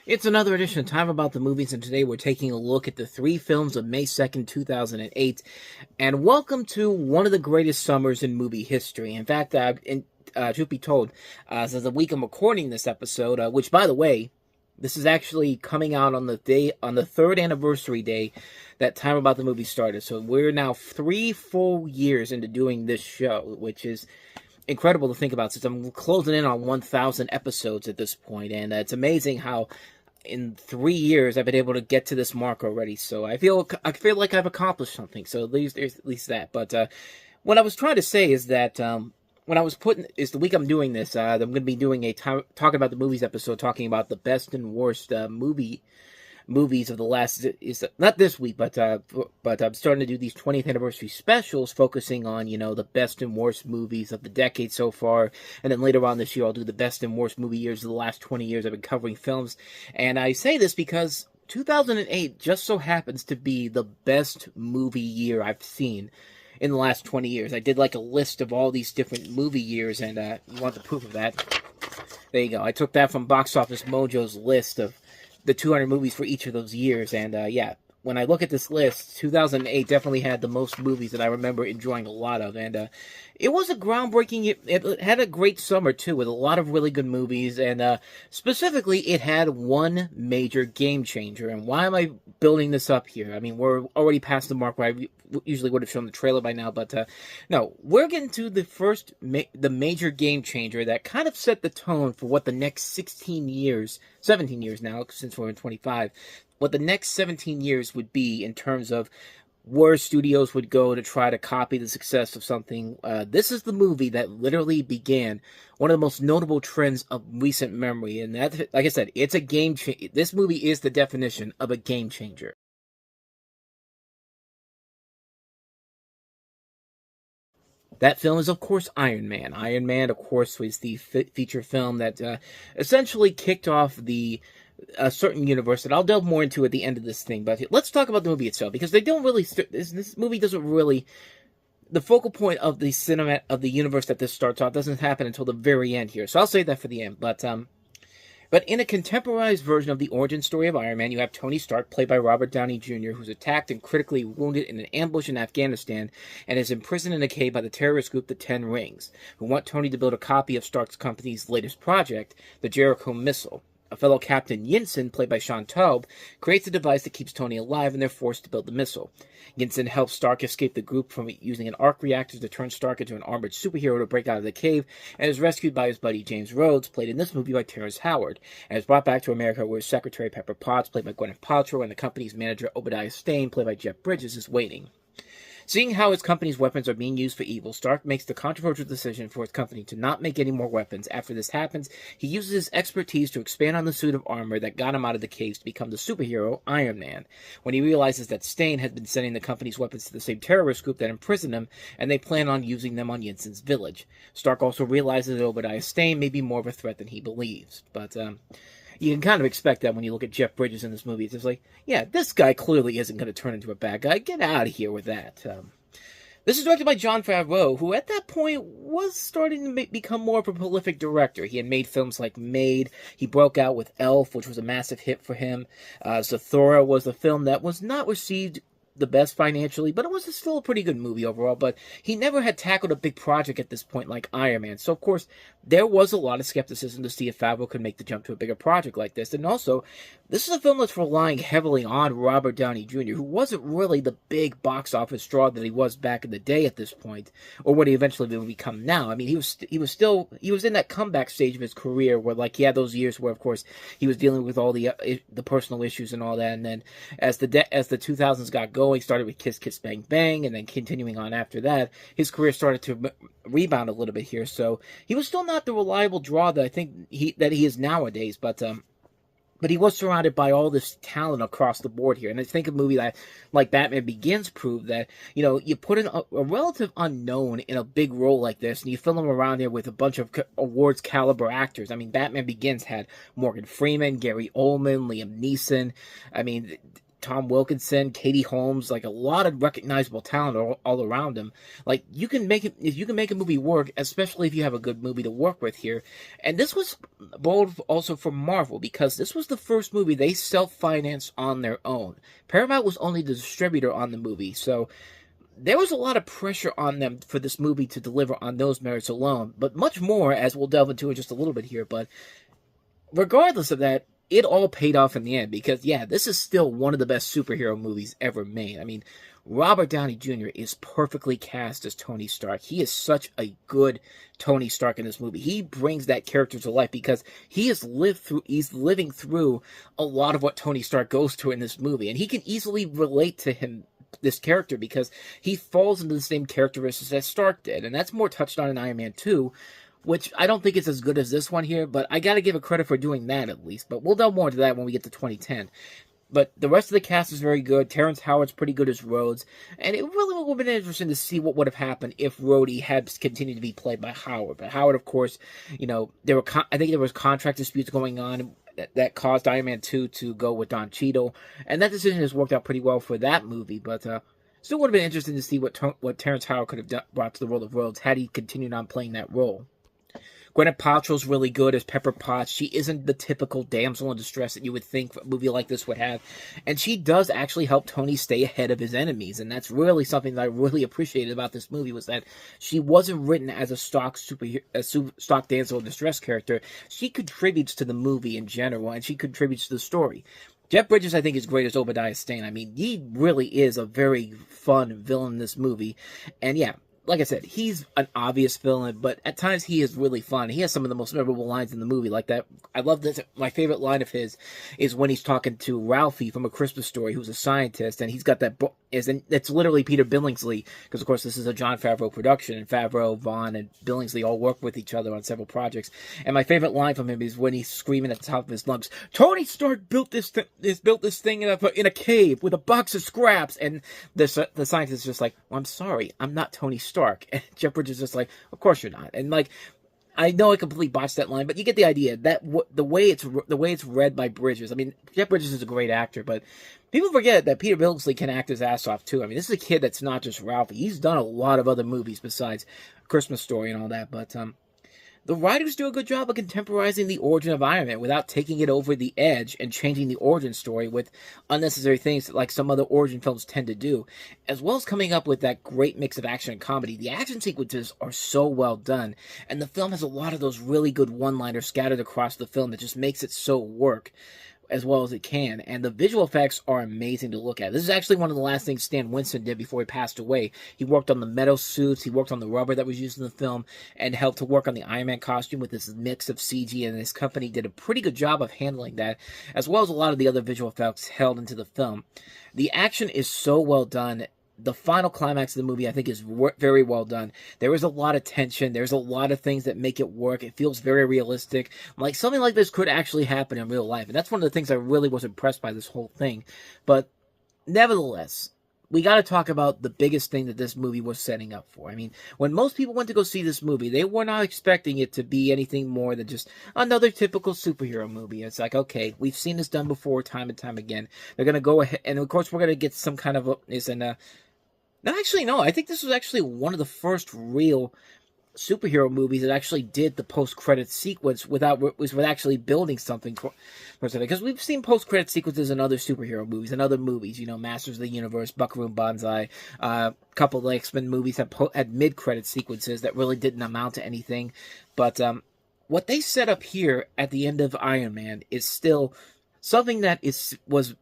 It's another edition of Time About the Movies, and today we're taking a look at the three films of May 2nd, 2008. And welcome to one of the greatest summers in movie history. In fact, truth be told, since the week I'm recording this episode, which, by the way, this is actually coming out on the third anniversary day that Time About the Movie started. So we're now 3 full years into doing this show, which is incredible to think about, since I'm closing in on 1,000 episodes at this point, and it's amazing how in 3 years I've been able to get to this mark already. So I feel like I've accomplished something. So at least that. But what I was trying to say is that when I was the week I'm doing this, I'm going to be doing talking about the movies episode, talking about the best and worst movies of the last, is not this week, but I'm starting to do these 20th anniversary specials, focusing on, the best and worst movies of the decade so far, and then later on this year I'll do the best and worst movie years of the last 20 years I've been covering films. And I say this because 2008 just so happens to be the best movie year I've seen in the last 20 years. I did like a list of all these different movie years, and you want the proof of that? There you go. I took that from Box Office Mojo's list of the 200 movies for each of those years, and yeah, when I look at this list, 2008 definitely had the most movies that I remember enjoying a lot of, and it was a groundbreaking year. It had a great summer, too, with a lot of really good movies, and specifically, it had one major game changer. And why am I building this up here? I mean, we're already past the mark where I usually would have shown the trailer by now, but no, we're getting to the major game changer that kind of set the tone for what the next 17 years now, since we're in 25, what the next 17 years would be in terms of where studios would go to try to copy the success of something. This is the movie that literally began one of the most notable trends of recent memory, and that, like I said, it's a game changer. This movie is the definition of a game changer. That film is, of course, Iron Man. Iron Man, of course, was the feature film that essentially kicked off a certain universe that I'll delve more into at the end of this thing. But let's talk about the movie itself, because they don't really. This movie doesn't really. The focal point of the cinema of the universe that this starts off doesn't happen until the very end here. So I'll save that for the end. But in a contemporarized version of the origin story of Iron Man, you have Tony Stark, played by Robert Downey Jr., who's attacked and critically wounded in an ambush in Afghanistan and is imprisoned in a cave by the terrorist group the Ten Rings, who want Tony to build a copy of Stark's company's latest project, the Jericho missile. A fellow Captain Yinsen, played by Sean Taub, creates a device that keeps Tony alive, and they're forced to build the missile. Yinsen helps Stark escape the group from using an arc reactor to turn Stark into an armored superhero to break out of the cave, and is rescued by his buddy James Rhodes, played in this movie by Terrence Howard, and is brought back to America, where Secretary Pepper Potts, played by Gwyneth Paltrow, and the company's manager Obadiah Stane, played by Jeff Bridges, is waiting. Seeing how his company's weapons are being used for evil, Stark makes the controversial decision for his company to not make any more weapons. After this happens, he uses his expertise to expand on the suit of armor that got him out of the caves to become the superhero Iron Man, when he realizes that Stane has been sending the company's weapons to the same terrorist group that imprisoned him, and they plan on using them on Yinsen's village. Stark also realizes that Obadiah Stane may be more of a threat than he believes, but you can kind of expect that when you look at Jeff Bridges in this movie. It's just like, yeah, this guy clearly isn't going to turn into a bad guy. Get out of here with that. This is directed by Jon Favreau, who at that point was starting to become more of a prolific director. He had made films like Made. He broke out with Elf, which was a massive hit for him. Zathura was a film that was not received the best financially, but it was still a pretty good movie overall. But he never had tackled a big project at this point like Iron Man. So, of course, there was a lot of skepticism to see if Favreau could make the jump to a bigger project like this. And also, this is a film that's relying heavily on Robert Downey Jr., who wasn't really the big box office draw that he was back in the day at this point, or what he eventually will become now. I mean, he was in that comeback stage of his career where, like, he had those years where, of course, he was dealing with all the personal issues and all that. And then as the 2000s got going, started with Kiss Kiss Bang Bang, and then continuing on after that, his career started to rebound a little bit here. So he was still not the reliable draw that I think he is nowadays, but he was surrounded by all this talent across the board here. And I think a movie like Batman Begins proved that, you put in a relative unknown in a big role like this, and you fill him around here with a bunch of awards caliber actors. I mean, Batman Begins had Morgan Freeman, Gary Oldman, Liam Neeson. I mean, Tom Wilkinson, Katie Holmes, like a lot of recognizable talent all around him. Like you can make it, if you can make a movie work, especially if you have a good movie to work with here. And this was bold also for Marvel, because this was the first movie they self-financed on their own. Paramount was only the distributor on the movie, so there was a lot of pressure on them for this movie to deliver on those merits alone, but much more, as we'll delve into in just a little bit here. But regardless of that, it all paid off in the end, because, yeah, this is still one of the best superhero movies ever made. I mean, Robert Downey Jr. is perfectly cast as Tony Stark. He is such a good Tony Stark in this movie. He brings that character to life because he's living through a lot of what Tony Stark goes through in this movie, and he can easily relate to this character, because he falls into the same characteristics that Stark did, and that's more touched on in Iron Man 2, which I don't think is as good as this one here, but I gotta give it credit for doing that at least. But we'll delve more into that when we get to 2010. But the rest of the cast is very good. Terrence Howard's pretty good as Rhodes, and it really would have been interesting to see what would have happened if Rhodey had continued to be played by Howard. But Howard, of course, you know, I think there was contract disputes going on that caused Iron Man 2 to go with Don Cheadle, and that decision has worked out pretty well for that movie. But still would have been interesting to see what Terrence Howard could have brought to the role of Rhodes had he continued on playing that role. Gwyneth Paltrow's really good as Pepper Potts. She isn't the typical damsel in distress that you would think a movie like this would have. And she does actually help Tony stay ahead of his enemies. And that's really something that I really appreciated about this movie, was that she wasn't written as a stock damsel in distress character. She contributes to the movie in general, and she contributes to the story. Jeff Bridges, I think, is great as Obadiah Stane. I mean, he really is a very fun villain in this movie. And yeah, like I said, he's an obvious villain, but at times he is really fun. He has some of the most memorable lines in the movie, like that. I love this. My favorite line of his is when he's talking to Ralphie from A Christmas Story, who's a scientist, and he's got that book. It's literally Peter Billingsley, because of course this is a Jon Favreau production, and Favreau, Vaughn, and Billingsley all work with each other on several projects. And my favorite line from him is when he's screaming at the top of his lungs, "Tony Stark built this thing in a cave with a box of scraps," and the scientist is just like, "Well, I'm sorry, I'm not Tony Stark." And Jeff Bridges is just like, "Of course you're not." And like, I know I completely botched that line, but you get the idea. That the way it's read by Bridges. I mean, Jeff Bridges is a great actor, but people forget that Peter Billingsley can act his ass off too. I mean, this is a kid that's not just Ralphie. He's done a lot of other movies besides Christmas Story and all that. But the writers do a good job of contemporizing the origin of Iron Man without taking it over the edge and changing the origin story with unnecessary things like some other origin films tend to do, as well as coming up with that great mix of action and comedy. The action sequences are so well done, and the film has a lot of those really good one-liners scattered across the film that just makes it so work as well as it can, and the visual effects are amazing to look at. This is actually one of the last things Stan Winston did before he passed away. He worked on the metal suits, he worked on the rubber that was used in the film, and helped to work on the Iron Man costume with this mix of CG, and his company did a pretty good job of handling that, as well as a lot of the other visual effects held into the film. The action is so well done. The final climax of the movie, I think, is very well done. There is a lot of tension. There's a lot of things that make it work. It feels very realistic. Like, something like this could actually happen in real life. And that's one of the things I really was impressed by this whole thing. But, nevertheless, we got to talk about the biggest thing that this movie was setting up for. I mean, when most people went to go see this movie, they were not expecting it to be anything more than just another typical superhero movie. It's like, okay, we've seen this done before time and time again. They're going to go ahead, and of course, we're going to get some kind of no, actually, no. I think this was actually one of the first real superhero movies that actually did the post-credit sequence with actually building something for something. Because we've seen post-credit sequences in other superhero movies and other movies. You know, Masters of the Universe, Buckaroo Banzai, a couple of X-Men movies had mid-credit sequences that really didn't amount to anything. But what they set up here at the end of Iron Man is still something that was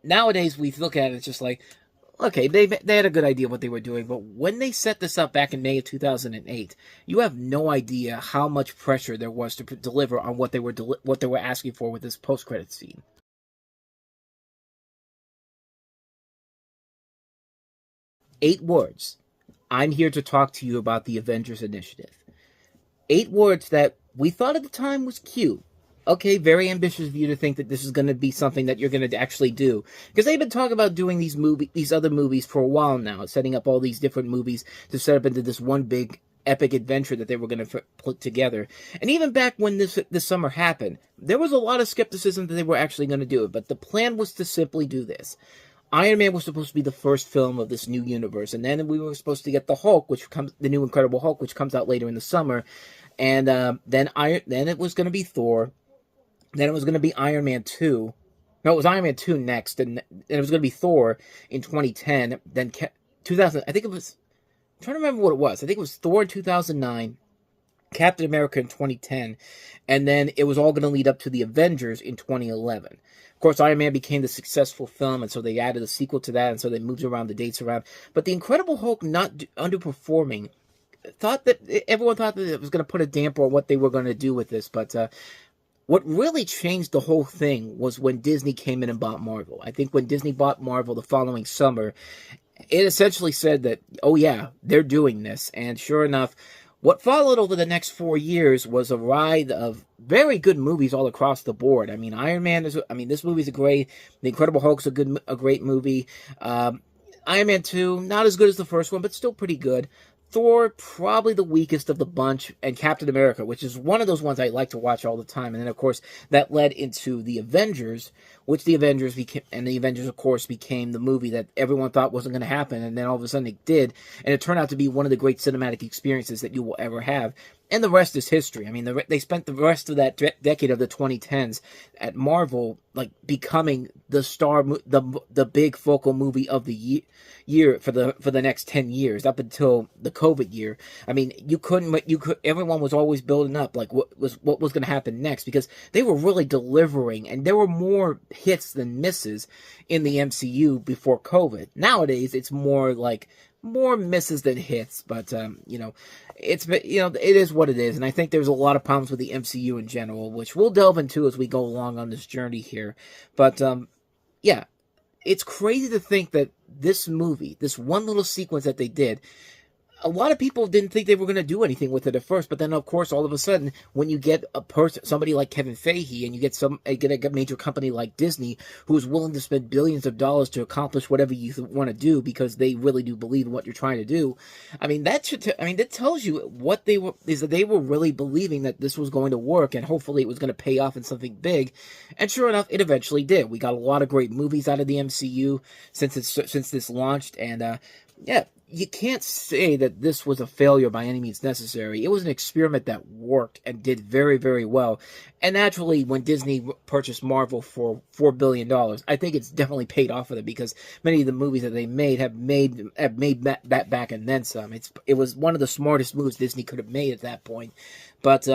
nowadays we look at it, it's just like, okay, they had a good idea what they were doing, but when they set this up back in May of 2008, you have no idea how much pressure there was to deliver on what they were asking for with this post-credit scene. Eight words. I'm here to talk to you about the Avengers Initiative. 8 words that we thought at the time was cute. Okay, very ambitious of you to think that this is going to be something that you're going to actually do. Because they've been talking about doing these other movies for a while now, setting up all these different movies to set up into this one big epic adventure that they were going to put together. And even back when this summer happened, there was a lot of skepticism that they were actually going to do it. But the plan was to simply do this. Iron Man was supposed to be the first film of this new universe, and then we were supposed to get the Hulk, the new Incredible Hulk, which comes out later in the summer, and then it was going to be Thor, then it was going to be Iron Man 2. No, it was Iron Man 2 next, and it was going to be Thor in 2010. Then 2000, I think it was. I'm trying to remember what it was. I think it was Thor in 2009, Captain America in 2010, and then it was all going to lead up to the Avengers in 2011. Of course, Iron Man became the successful film, and so they added a sequel to that, and so they moved around the dates around. But the Incredible Hulk not underperforming, everyone thought that it was going to put a damper on what they were going to do with this, but what really changed the whole thing was when Disney came in and bought Marvel. I think when Disney bought Marvel the following summer, it essentially said that, oh yeah, they're doing this. And sure enough, what followed over the next 4 years was a ride of very good movies all across the board. I mean, this movie's great. The Incredible Hulk's a great movie. Iron Man 2, not as good as the first one, but still pretty good. Thor, probably the weakest of the bunch, and Captain America, which is one of those ones I like to watch all the time. And then, of course, that led into the Avengers, which the Avengers became, and the Avengers, of course, became the movie that everyone thought wasn't going to happen, and then all of a sudden it did, and it turned out to be one of the great cinematic experiences that you will ever have. And the rest is history. I mean, they spent the rest of that decade of the 2010s at Marvel, like, becoming the star, the big focal movie of the year for the next 10 years, up until the COVID year. I mean, everyone was always building up, like, what was going to happen next, because they were really delivering, and there were more hits than misses in the MCU before COVID. Nowadays, it's more misses than hits, but it is what it is, and I think there's a lot of problems with the MCU in general, which we'll delve into as we go along on this journey here. But yeah, it's crazy to think that this movie, this one little sequence that they did, a lot of people didn't think they were going to do anything with it at first, but then, of course, all of a sudden, when you get somebody like Kevin Feige, and you get a major company like Disney, who's willing to spend billions of dollars to accomplish whatever you want to do, because they really do believe in what you're trying to do. I mean, that tells you what they were really believing that this was going to work, and hopefully it was going to pay off in something big. And sure enough, it eventually did. We got a lot of great movies out of the MCU since this launched, and yeah. You can't say that this was a failure by any means necessary. It was an experiment that worked and did very, very well. And naturally, when Disney purchased Marvel for $4 billion, I think it's definitely paid off for them, because many of the movies that they made have made that back and then some. It was one of the smartest moves Disney could have made at that point. But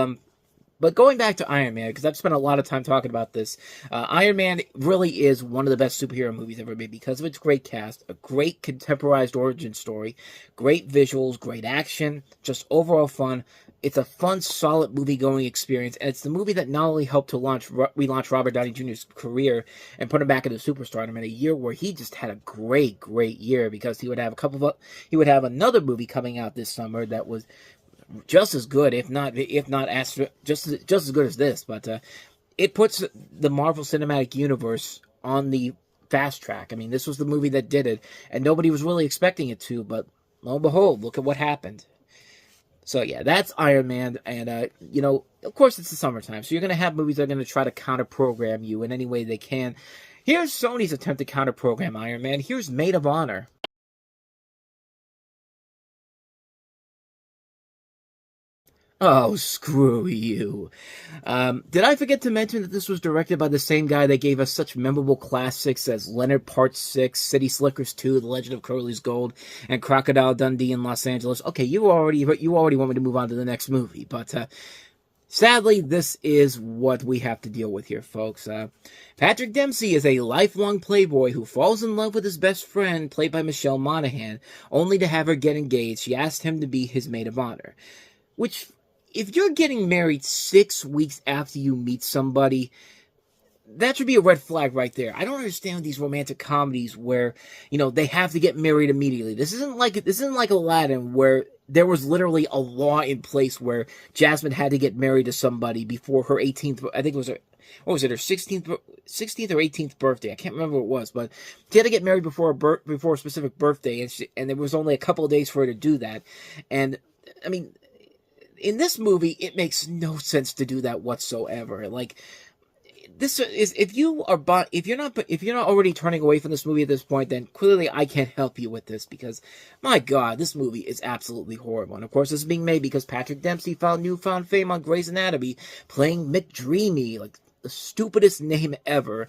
going back to Iron Man, because I've spent a lot of time talking about this, Iron Man really is one of the best superhero movies ever made, because of its great cast, a great contemporized origin story, great visuals, great action, just overall fun. It's a fun, solid movie-going experience, and it's the movie that not only helped to relaunch Robert Downey Jr.'s career and put him back into superstardom in a year where he just had a great, great year, because he would have another movie coming out this summer that was just as good, if not just as good as this. But it puts the Marvel Cinematic Universe on the fast track. I mean, this was the movie that did it, and nobody was really expecting it to, but lo and behold, look at what happened. So yeah, that's Iron Man, and of course it's the summertime, so you're going to have movies that are going to try to counter-program you in any way they can. Here's Sony's attempt to counter-program Iron Man. Here's Maid of Honor. Oh, screw you. Did I forget to mention that this was directed by the same guy that gave us such memorable classics as Leonard Part 6, City Slickers 2, The Legend of Curly's Gold, and Crocodile Dundee in Los Angeles? Okay, you already want me to move on to the next movie, but sadly, this is what we have to deal with here, folks. Patrick Dempsey is a lifelong playboy who falls in love with his best friend, played by Michelle Monaghan, only to have her get engaged. She asked him to be his maid of honor, which, if you're getting married 6 weeks after you meet somebody, that should be a red flag right there. I don't understand these romantic comedies where, they have to get married immediately. This isn't like Aladdin, where there was literally a law in place where Jasmine had to get married to somebody before her 18th, I think it was her, what was it, her 16th or 18th birthday? I can't remember what it was, but she had to get married before a specific birthday, and there was only a couple of days for her to do that. And, I mean, in this movie, it makes no sense to do that whatsoever. Like, this is, if you're not already turning away from this movie at this point, then clearly I can't help you with this, because my God, this movie is absolutely horrible. And of course, this is being made because Patrick Dempsey found newfound fame on Grey's Anatomy playing McDreamy, like the stupidest name ever,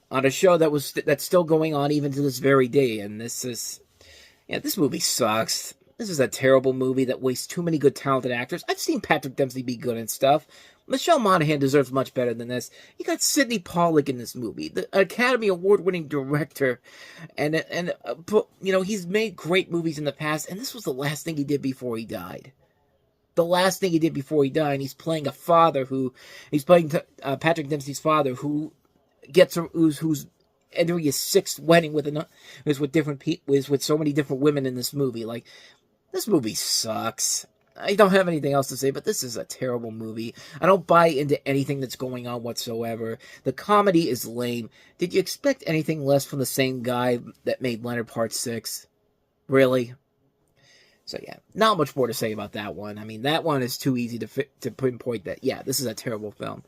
on a show that's still going on even to this very day. And this movie sucks. This is a terrible movie that wastes too many good talented actors. I've seen Patrick Dempsey be good and stuff. Michelle Monaghan deserves much better than this. You got Sidney Pollack in this movie, the Academy Award-winning director, and he's made great movies in the past, and this was the last thing he did before he died. The last thing he did before he died, and he's playing Patrick Dempsey's father, who's entering his sixth wedding with so many different women in this movie. Like, this movie sucks. I don't have anything else to say, but this is a terrible movie. I don't buy into anything that's going on whatsoever. The comedy is lame. Did you expect anything less from the same guy that made Leonard Part 6? Really? So yeah, not much more to say about that one. I mean, that one is too easy to pinpoint that, yeah, this is a terrible film.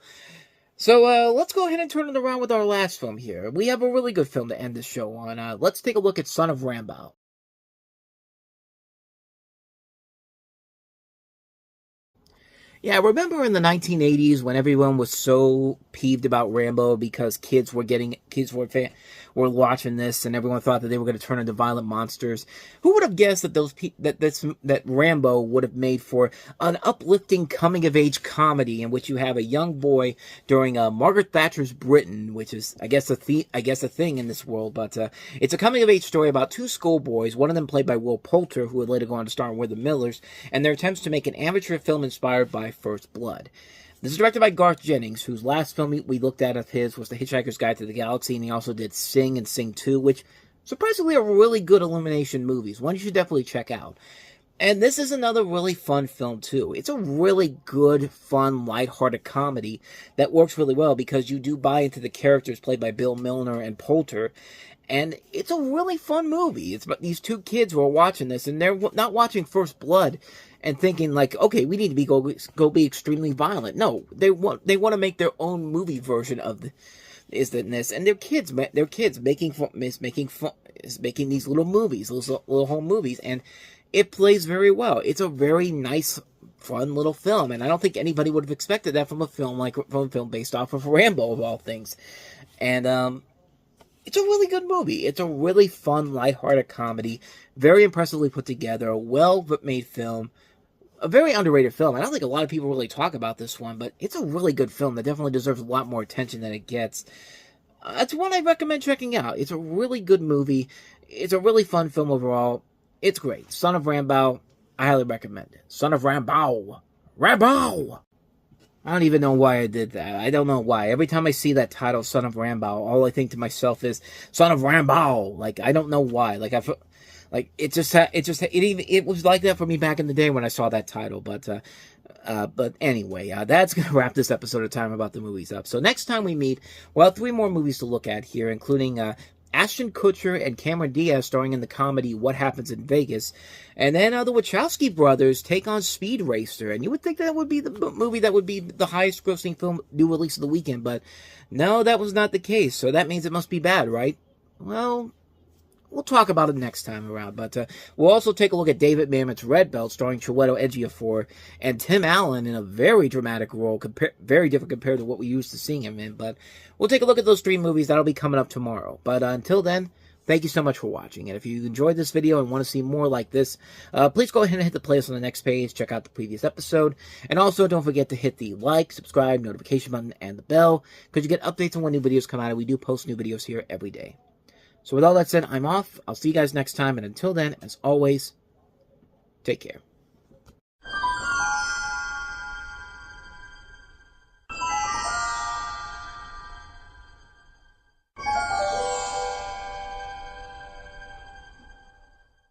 So let's go ahead and turn it around with our last film here. We have a really good film to end this show on. Let's take a look at Son of Rambo. Yeah, remember in the 1980s when everyone was so peeved about Rambo because kids were watching this, and everyone thought that they were going to turn into violent monsters? Who would have guessed that that Rambo would have made for an uplifting coming-of-age comedy in which you have a young boy during Margaret Thatcher's Britain, which is I guess a thing in this world, but it's a coming-of-age story about two schoolboys, one of them played by Will Poulter, who would later go on to star in We're the Millers, and their attempts to make an amateur film inspired by First Blood. This is directed by Garth Jennings, whose last film we looked at of his was The Hitchhiker's Guide to the Galaxy, and he also did Sing and Sing 2, which surprisingly are really good Illumination movies, one you should definitely check out. And this is another really fun film, too. It's a really good, fun, lighthearted comedy that works really well because you do buy into the characters played by Bill Milner and Poulter, and it's a really fun movie. It's about these two kids who are watching this, and they're not watching First Blood and thinking like, okay, we need to go be extremely violent. No, they want to make their own movie version of this, and they're kids making these little movies, little home movies, and it plays very well. It's a very nice, fun little film, and I don't think anybody would have expected that from a film based off of Rambo of all things. And it's a really good movie. It's a really fun, lighthearted comedy, very impressively put together, a well-made film, a very underrated film. I don't think a lot of people really talk about this one, but it's a really good film that definitely deserves a lot more attention than it gets. It's one I recommend checking out. It's a really good movie. It's a really fun film overall. It's great. Son of Rambo, I highly recommend it. Son of Rambo. Rambo! I don't even know why I did that. I don't know why. Every time I see that title, Son of Rambo, all I think to myself is, Son of Rambo! Like, I don't know why. Like, it was like that for me back in the day when I saw that title. But anyway, that's going to wrap this episode of Time About the Movies up. So next time we meet, we'll have 3 more movies to look at here, including Ashton Kutcher and Cameron Diaz starring in the comedy What Happens in Vegas. And then the Wachowski brothers take on Speed Racer. And you would think that would be the movie that would be the highest grossing film new release of the weekend. But no, that was not the case. So that means it must be bad, right? Well, we'll talk about it next time around. But we'll also take a look at David Mamet's Red Belt, starring Chiwetel Ejiofor and Tim Allen in a very dramatic role, very different compared to what we used to seeing him in. But we'll take a look at those 3 movies. That'll be coming up tomorrow. But until then, thank you so much for watching. And if you enjoyed this video and want to see more like this, please go ahead and hit the playlist on the next page. Check out the previous episode. And also, don't forget to hit the like, subscribe, notification button, and the bell, because you get updates on when new videos come out. And we do post new videos here every day. So with all that said, I'm off. I'll see you guys next time. And until then, as always, take care.